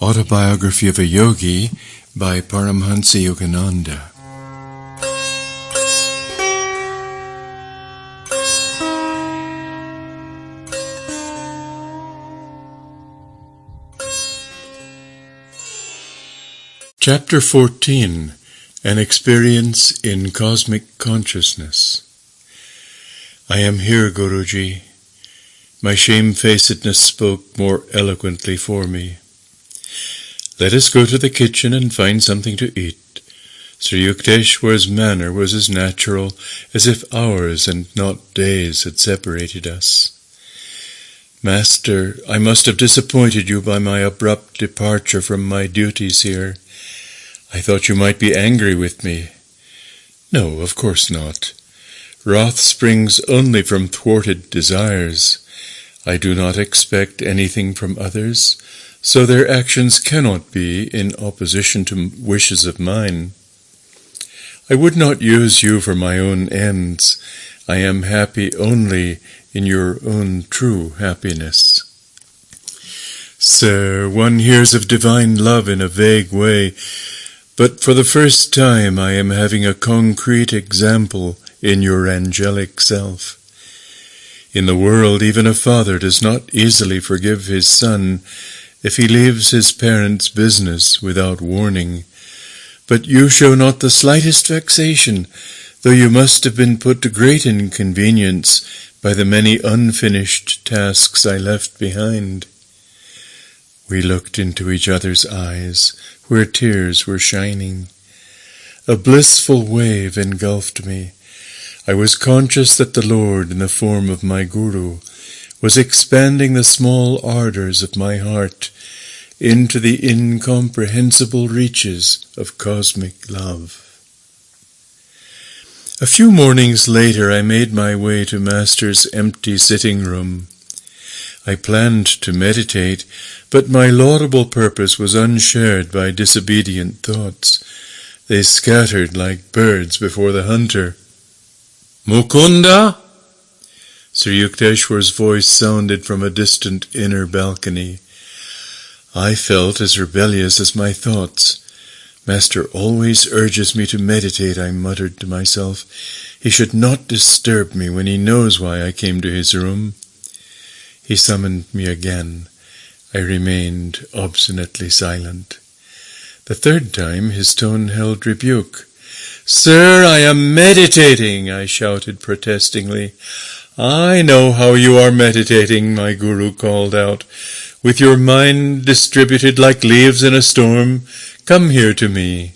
Autobiography of a Yogi by Paramahamsa Yogananda. Chapter 14. An Experience in Cosmic Consciousness. I am here, Guruji. My shamefacedness spoke more eloquently for me. Let us go to the kitchen and find something to eat. Sri Yukteswar's manner was as natural as if hours and not days had separated us. Master, I must have disappointed you by my abrupt departure from my duties here. I thought you might be angry with me. No, of course not. Wrath springs only from thwarted desires. I do not expect anything from others, so their actions cannot be in opposition to wishes of mine. I would not use you for my own ends. I am happy only in your own true happiness. Sir, one hears of divine love in a vague way, but for the first time I am having a concrete example in your angelic self. In the world, even a father does not easily forgive his son if he leaves his parents' business without warning. But you show not the slightest vexation, though you must have been put to great inconvenience by the many unfinished tasks I left behind. We looked into each other's eyes, where tears were shining. A blissful wave engulfed me. I was conscious that the Lord, in the form of my Guru, was expanding the small ardors of my heart into the incomprehensible reaches of cosmic love. A few mornings later I made my way to Master's empty sitting room. I planned to meditate, but my laudable purpose was unshared by disobedient thoughts. They scattered like birds before the hunter. Mukunda? Sri Yukteswar's voice sounded from a distant inner balcony. I felt as rebellious as my thoughts. Master always urges me to meditate, I muttered to myself. He should not disturb me when he knows why I came to his room. He summoned me again. I remained obstinately silent. The third time his tone held rebuke. Sir, I am meditating, I shouted protestingly. I know how you are meditating, my Guru called out. With your mind distributed like leaves in a storm, come here to me.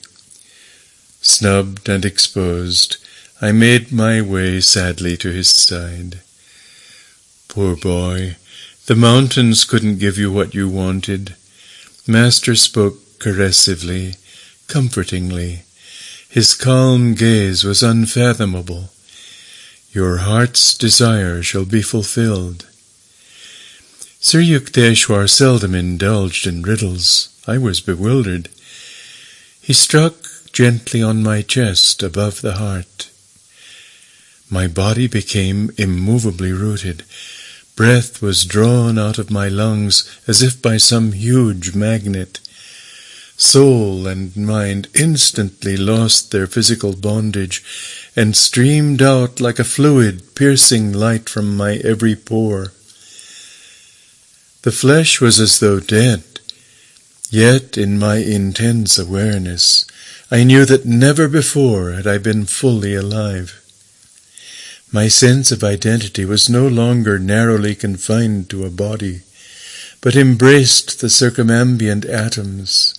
Snubbed and exposed, I made my way sadly to his side. Poor boy, the mountains couldn't give you what you wanted. Master spoke caressively, comfortingly. His calm gaze was unfathomable. Your heart's desire shall be fulfilled. Sri Yukteswar seldom indulged in riddles. I was bewildered. He struck gently on my chest above the heart. My body became immovably rooted. Breath was drawn out of my lungs as if by some huge magnet. Soul and mind instantly lost their physical bondage and streamed out like a fluid, piercing light from my every pore. The flesh was as though dead, yet in my intense awareness, I knew that never before had I been fully alive. My sense of identity was no longer narrowly confined to a body, but embraced the circumambient atoms.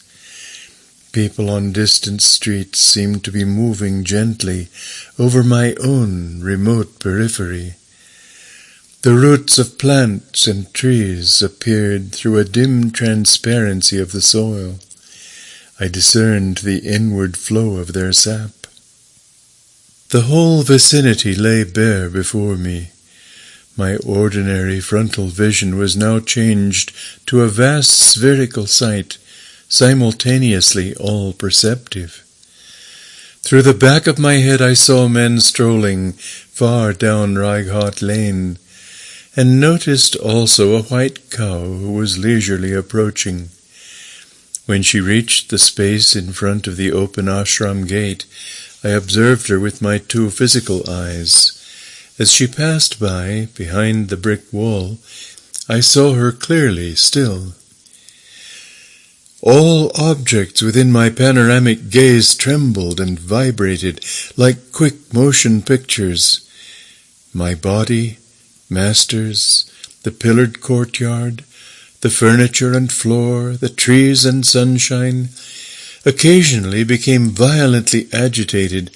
People on distant streets seemed to be moving gently over my own remote periphery. The roots of plants and trees appeared through a dim transparency of the soil. I discerned the inward flow of their sap. The whole vicinity lay bare before me. My ordinary frontal vision was now changed to a vast spherical sight, simultaneously all perceptive. Through the back of my head I saw men strolling far down Raghat Lane, and noticed also a white cow who was leisurely approaching. When she reached the space in front of the open ashram gate, I observed her with my 2 physical eyes. As she passed by, behind the brick wall, I saw her clearly still. All objects within my panoramic gaze trembled and vibrated like quick motion pictures. My body, masters, the pillared courtyard, the furniture and floor, the trees and sunshine, occasionally became violently agitated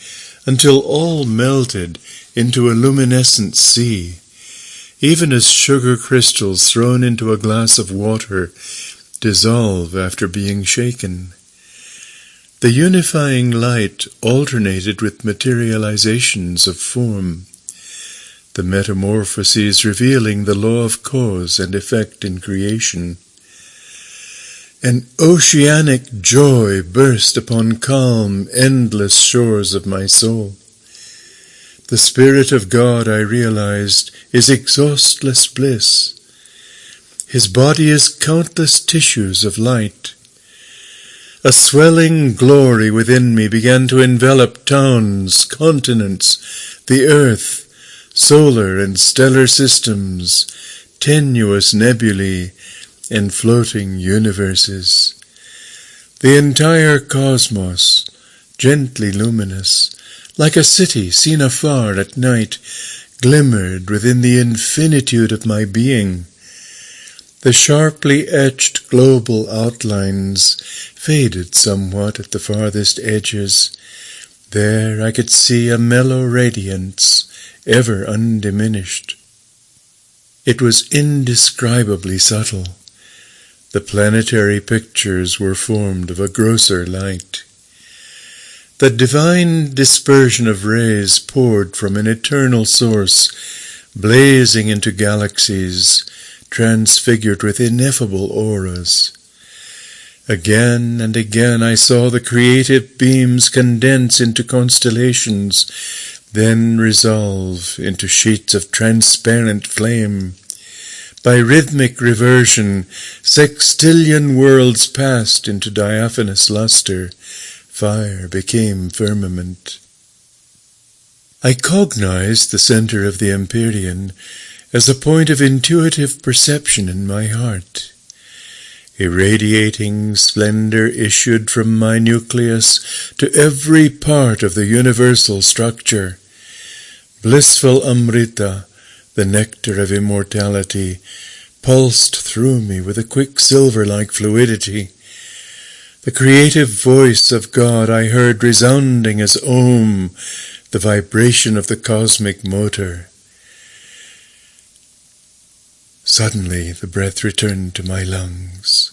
until all melted into a luminescent sea, even as sugar crystals thrown into a glass of water dissolve after being shaken. The unifying light alternated with materializations of form, the metamorphoses revealing the law of cause and effect in creation. An oceanic joy burst upon calm, endless shores of my soul. The Spirit of God, I realized, is exhaustless bliss. His body is countless tissues of light. A swelling glory within me began to envelop towns, continents, the earth, solar and stellar systems, tenuous nebulae, and floating universes. The entire cosmos, gently luminous, like a city seen afar at night, glimmered within the infinitude of my being. The sharply etched global outlines faded somewhat at the farthest edges. There I could see a mellow radiance, ever undiminished. It was indescribably subtle. The planetary pictures were formed of a grosser light. The divine dispersion of rays poured from an eternal source, blazing into galaxies, transfigured with ineffable auras. Again and again I saw the creative beams condense into constellations, then resolve into sheets of transparent flame. By rhythmic reversion, sextillion worlds passed into diaphanous luster. Fire became firmament. I cognized the center of the Empyrean as a point of intuitive perception in my heart. Irradiating splendor issued from my nucleus to every part of the universal structure. Blissful Amrita, the nectar of immortality, pulsed through me with a quicksilver-like fluidity. The creative voice of God I heard resounding as Om, the vibration of the cosmic motor. Suddenly the breath returned to my lungs.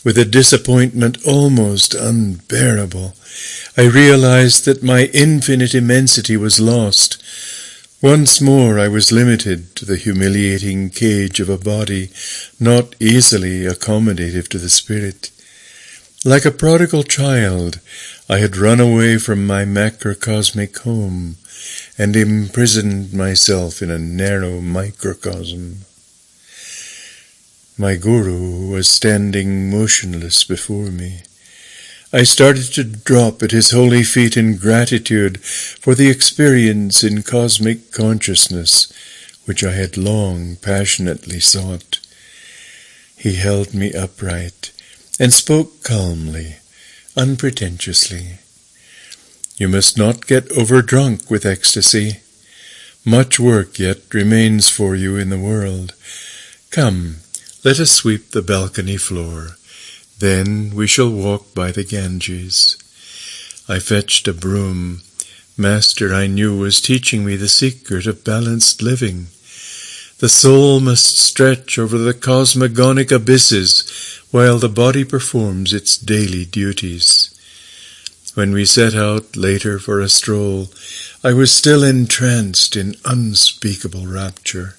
With a disappointment almost unbearable, I realized that my infinite immensity was lost. Once more I was limited to the humiliating cage of a body not easily accommodative to the spirit. Like a prodigal child, I had run away from my macrocosmic home and imprisoned myself in a narrow microcosm. My guru was standing motionless before me. I started to drop at his holy feet in gratitude for the experience in cosmic consciousness which I had long passionately sought. He held me upright and spoke calmly, unpretentiously. You must not get overdrunk with ecstasy. Much work yet remains for you in the world. Come, let us sweep the balcony floor. Then we shall walk by the Ganges. I fetched a broom. Master, I knew, was teaching me the secret of balanced living. The soul must stretch over the cosmogonic abysses while the body performs its daily duties. When we set out later for a stroll, I was still entranced in unspeakable rapture.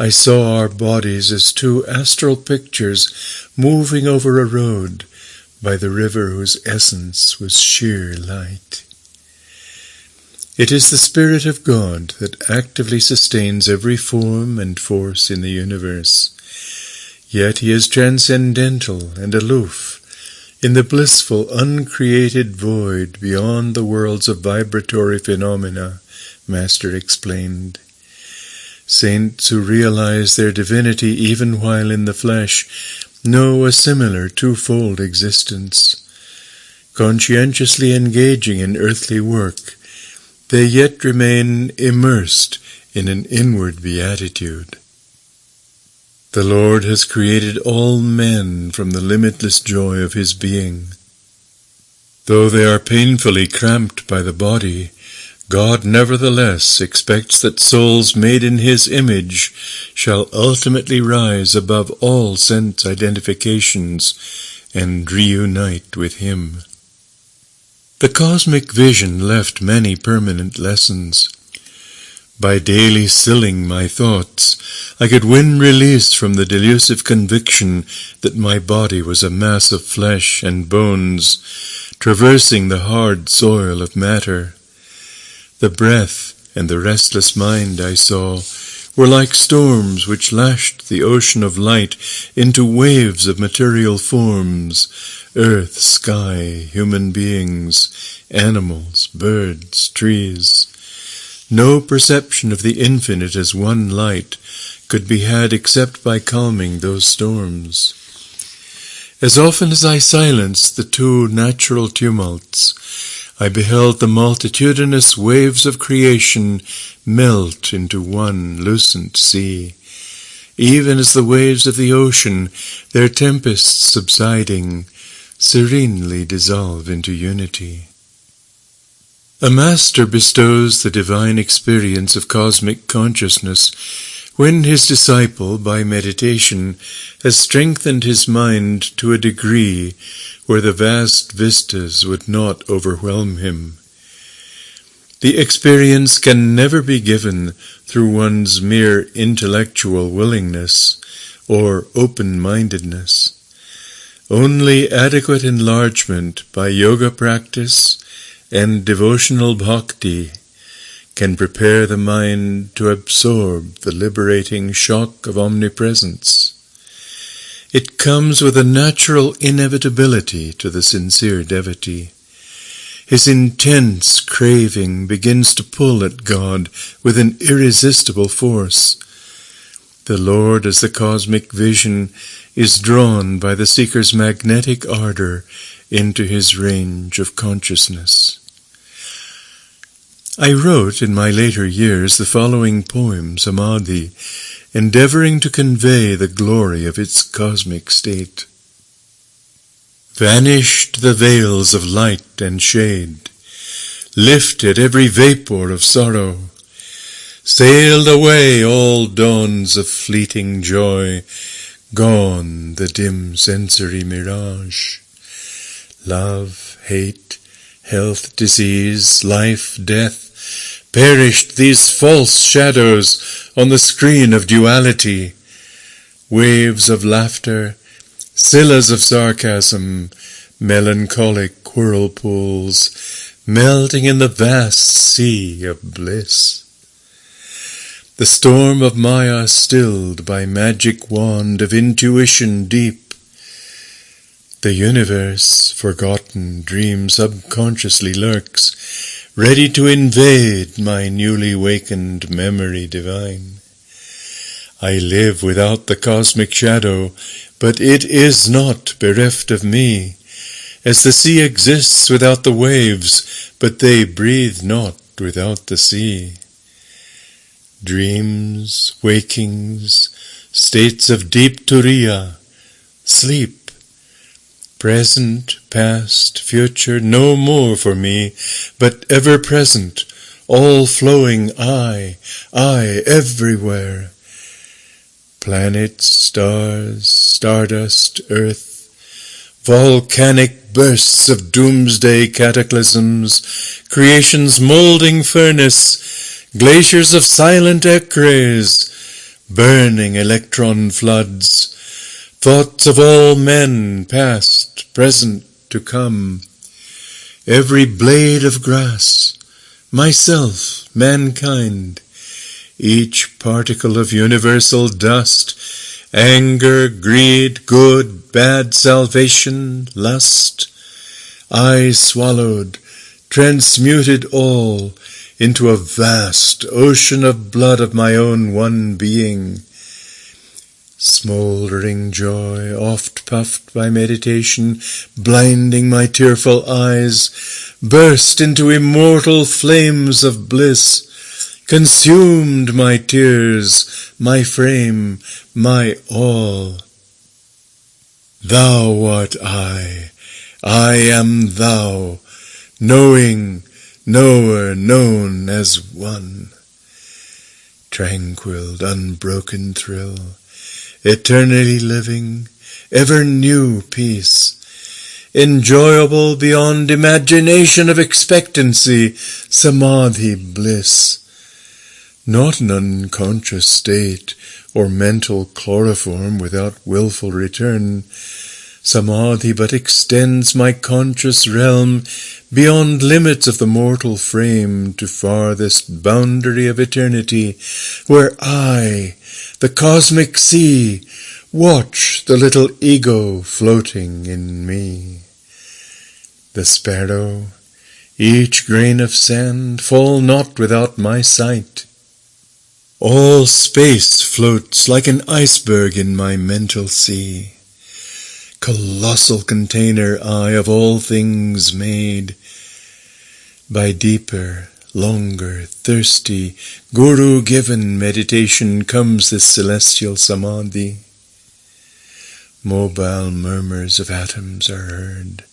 I saw our bodies as 2 astral pictures moving over a road by the river whose essence was sheer light. It is the Spirit of God that actively sustains every form and force in the universe. Yet he is transcendental and aloof, In the blissful, uncreated void beyond the worlds of vibratory phenomena, Master explained, saints who realize their divinity even while in the flesh know a similar twofold existence. Conscientiously engaging in earthly work, they yet remain immersed in an inward beatitude. The Lord has created all men from the limitless joy of His being. Though they are painfully cramped by the body, God nevertheless expects that souls made in His image shall ultimately rise above all sense identifications and reunite with Him. The cosmic vision left many permanent lessons. By daily stilling my thoughts, I could win release from the delusive conviction that my body was a mass of flesh and bones, traversing the hard soil of matter. The breath and the restless mind I saw were like storms which lashed the ocean of light into waves of material forms, earth, sky, human beings, animals, birds, trees. No perception of the infinite as one light could be had except by calming those storms. As often as I silenced the two natural tumults, I beheld the multitudinous waves of creation melt into one lucent sea, even as the waves of the ocean, their tempests subsiding, serenely dissolve into unity. A master bestows the divine experience of cosmic consciousness when his disciple, by meditation, has strengthened his mind to a degree where the vast vistas would not overwhelm him. The experience can never be given through one's mere intellectual willingness or open-mindedness. Only adequate enlargement by yoga practice and devotional bhakti can prepare the mind to absorb the liberating shock of omnipresence. It comes with a natural inevitability to the sincere devotee. His intense craving begins to pull at God with an irresistible force. The Lord, as the cosmic vision, is drawn by the seeker's magnetic ardor into his range of consciousness. I wrote in my later years the following poem, Samadhi, endeavoring to convey the glory of its cosmic state. Vanished the veils of light and shade, lifted every vapor of sorrow, sailed away all dawns of fleeting joy, gone the dim sensory mirage. Love, hate, health, disease, life, death, perished these false shadows on the screen of duality. Waves of laughter, scillas of sarcasm, melancholic whirlpools, melting in the vast sea of bliss. The storm of Maya stilled by magic wand of intuition deep. The universe, forgotten, dream subconsciously lurks, ready to invade my newly wakened memory divine. I live without the cosmic shadow, but it is not bereft of me, as the sea exists without the waves, but they breathe not without the sea. Dreams, wakings, states of deep turiya, sleep, present, past, future, no more for me, but ever present, all flowing I, everywhere. Planets, stars, stardust, earth, volcanic bursts of doomsday cataclysms, creation's molding furnace, glaciers of silent ecrays, burning electron floods, thoughts of all men, past, present, to come, every blade of grass, myself, mankind, each particle of universal dust, anger, greed, good, bad, salvation, lust, I swallowed, transmuted all into a vast ocean of blood of my own one being. Smouldering joy, oft puffed by meditation, blinding my tearful eyes, burst into immortal flames of bliss, consumed my tears, my frame, my all. Thou art I am thou, knowing, knower, known as one. Tranquil, unbroken thrill, eternally living, ever new peace, enjoyable beyond imagination of expectancy, samadhi bliss. Not an unconscious state or mental chloroform without willful return. Samadhi but extends my conscious realm beyond limits of the mortal frame to farthest boundary of eternity, where I, the cosmic sea, watch the little ego floating in me. The sparrow, each grain of sand, fall not without my sight. All space floats like an iceberg in my mental sea. Colossal container I of all things made. By deeper, longer, thirsty, guru-given meditation comes this celestial samadhi. Mobile murmurs of atoms are heard.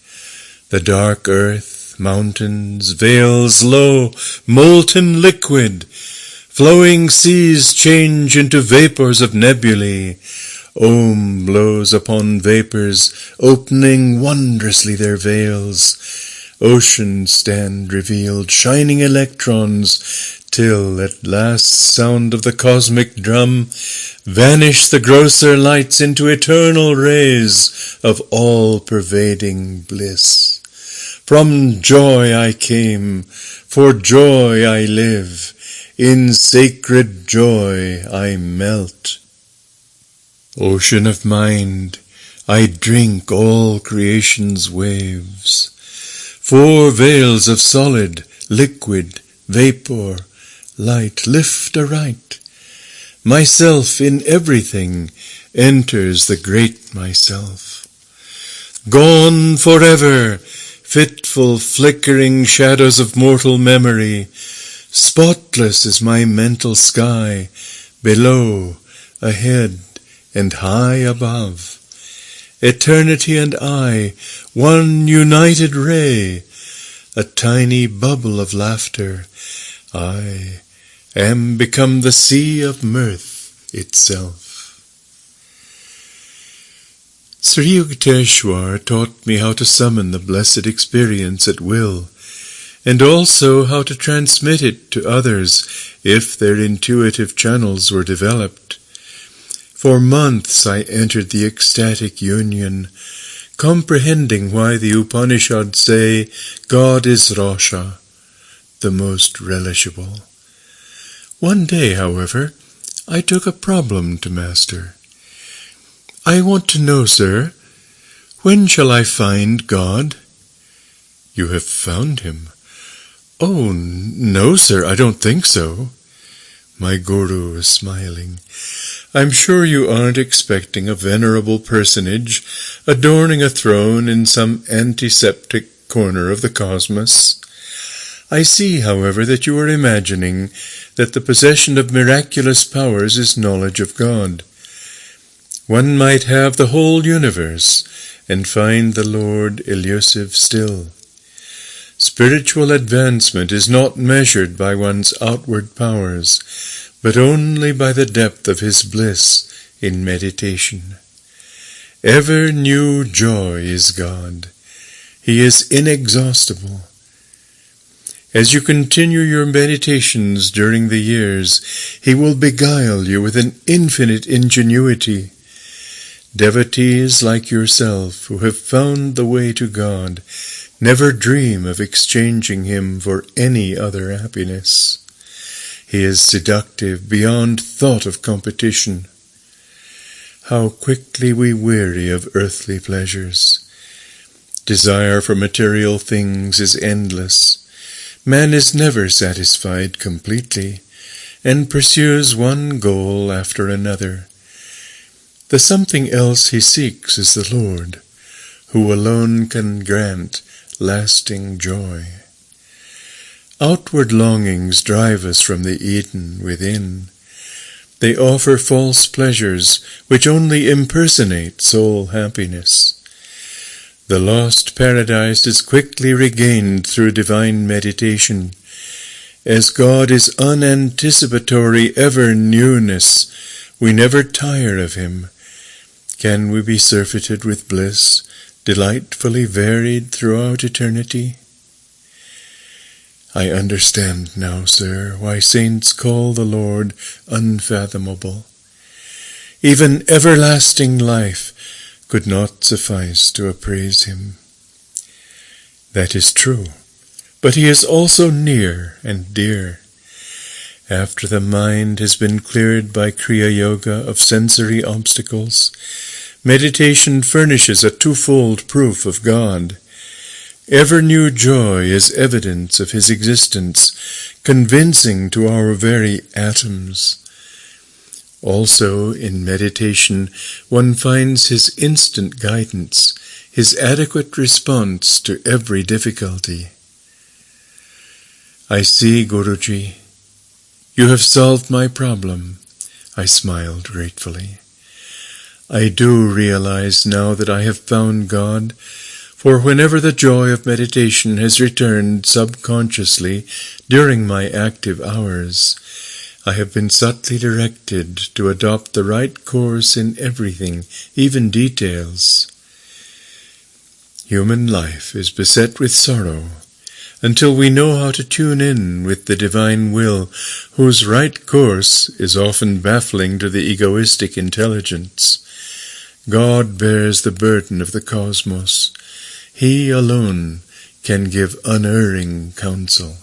The dark earth, mountains, vales, lo, molten liquid. Flowing seas change into vapors of nebulae. Om blows upon vapors, opening wondrously their veils. Oceans stand revealed, shining electrons, till at last sound of the cosmic drum vanish the grosser lights into eternal rays of all-pervading bliss. From joy I came, for joy I live, in sacred joy I melt. Ocean of mind, I drink all creation's waves. 4 veils of solid, liquid, vapor, light lift aright. Myself in everything enters the great myself. Gone forever, fitful, flickering shadows of mortal memory. Spotless is my mental sky, below, ahead, and high above. Eternity and I, one united ray, a tiny bubble of laughter. I am become the sea of mirth itself. Sri Yukteswar taught me how to summon the blessed experience at will, and also how to transmit it to others if their intuitive channels were developed. For months I entered the ecstatic union, comprehending why the Upanishads say God is Rasha, the most relishable. One day, however, I took a problem to master. I want to know, sir, when shall I find God? You have found him. Oh, no, sir, I don't think so. My guru is smiling. I'm sure you aren't expecting a venerable personage adorning a throne in some antiseptic corner of the cosmos. I see, however, that you are imagining that the possession of miraculous powers is knowledge of God. One might have the whole universe and find the Lord elusive still. Spiritual advancement is not measured by one's outward powers, but only by the depth of his bliss in meditation. Ever new joy is God. He is inexhaustible. As you continue your meditations during the years, he will beguile you with an infinite ingenuity. Devotees like yourself who have found the way to God never dream of exchanging him for any other happiness. He is seductive beyond thought of competition. how quickly we weary of earthly pleasures. Desire for material things is endless. Man is never satisfied completely, and pursues one goal after another. The something else he seeks is the Lord, who alone can grant lasting joy. Outward longings drive us from the Eden within. They offer false pleasures which only impersonate soul happiness. The lost paradise is quickly regained through divine meditation. As God is unanticipatory ever newness, we never tire of him. Can we be surfeited with bliss, delightfully varied throughout eternity? I understand now, sir, why saints call the Lord unfathomable. Even everlasting life could not suffice to appraise him. That is true, but he is also near and dear. After the mind has been cleared by Kriya Yoga of sensory obstacles, meditation furnishes a twofold proof of God. Ever new joy is evidence of his existence, convincing to our very atoms. Also, in meditation, one finds his instant guidance, his adequate response to every difficulty. I see, Guruji. You have solved my problem. I smiled gratefully. I do realize now that I have found God, for whenever the joy of meditation has returned subconsciously during my active hours, I have been subtly directed to adopt the right course in everything, even details. Human life is beset with sorrow, until we know how to tune in with the divine will, whose right course is often baffling to the egoistic intelligence. God bears the burden of the cosmos. He alone can give unerring counsel.